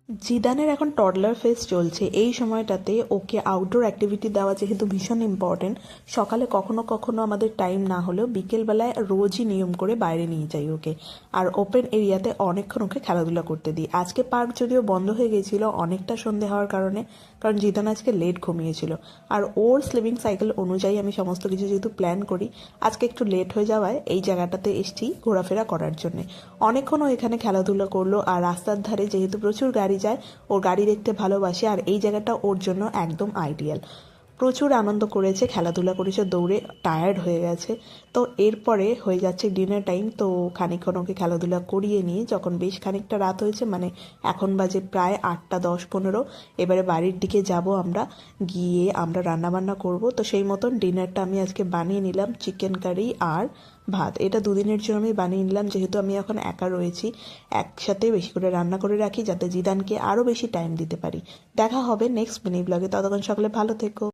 জিদানের এখন toddler phase চলছে। এই সময়টাতে ওকে আউটডোর অ্যাক্টিভিটি দেওয়া যেহেতু ভীষণ ইম্পর্টেন্ট, সকালে কখনো কখনো আমাদের টাইম না হলেও বিকেলবেলায় রোজই নিয়ম করে বাইরে নিয়ে যাই ওকে। আর ওপেন এরিয়াতে অনেকক্ষণ ওকে খেলাধুলা করতে দিই। আজকে পার্ক যদিও বন্ধ হয়ে গেছিলো অনেকটা সন্ধে হওয়ার কারণে, কারণ জিদান আজকে লেট ঘুমিয়েছিল। আর ওর স্লিপিং সাইকেল অনুযায়ী আমি সমস্ত কিছু যেহেতু প্ল্যান করি, আজকে একটু লেট হয়ে যাওয়ায় এই জায়গাটাতে এসেছি ঘোরাফেরা করার জন্যে। অনেকক্ষণ ও এখানে খেলাধুলা করলো। আর রাস্তার ধারে যেহেতু প্রচুর গাড়ি যায়, ওর গাড়ি দেখতে ভালোবাসে আর এই জায়গাটা ওর জন্য একদম আইডিয়াল। প্রচুর আনন্দ করেছে, খেলাধুলা করেছে, দৌড়ে টায়ার্ড হয়ে গেছে। তো এরপরে হয়ে যাচ্ছে ডিনার টাইম। তো খানিকক্ষণ ওকে খেলাধুলা করিয়ে নিয়ে যখন বেশ খানিকটা রাত হয়েছে, মানে এখন বাজে প্রায় 8টা 10-15, এবারে বাড়ির দিকে যাব আমরা। গিয়ে আমরা রান্নাবান্না করব। তো সেই মতন ডিনারটা আমি আজকে বানিয়ে নিলাম, চিকেন কারি আর ভাত। এটা দুদিনের জন্য আমি বানিয়ে নিলাম, যেহেতু আমি এখন একা রয়েছি। একসাথে বেশি করে রান্না করে রাখি যাতে জিদানকে আরও বেশি টাইম দিতে পারি। দেখা হবে নেক্সট মিনি ব্লগে। ততক্ষণ সকলে ভালো থেকো।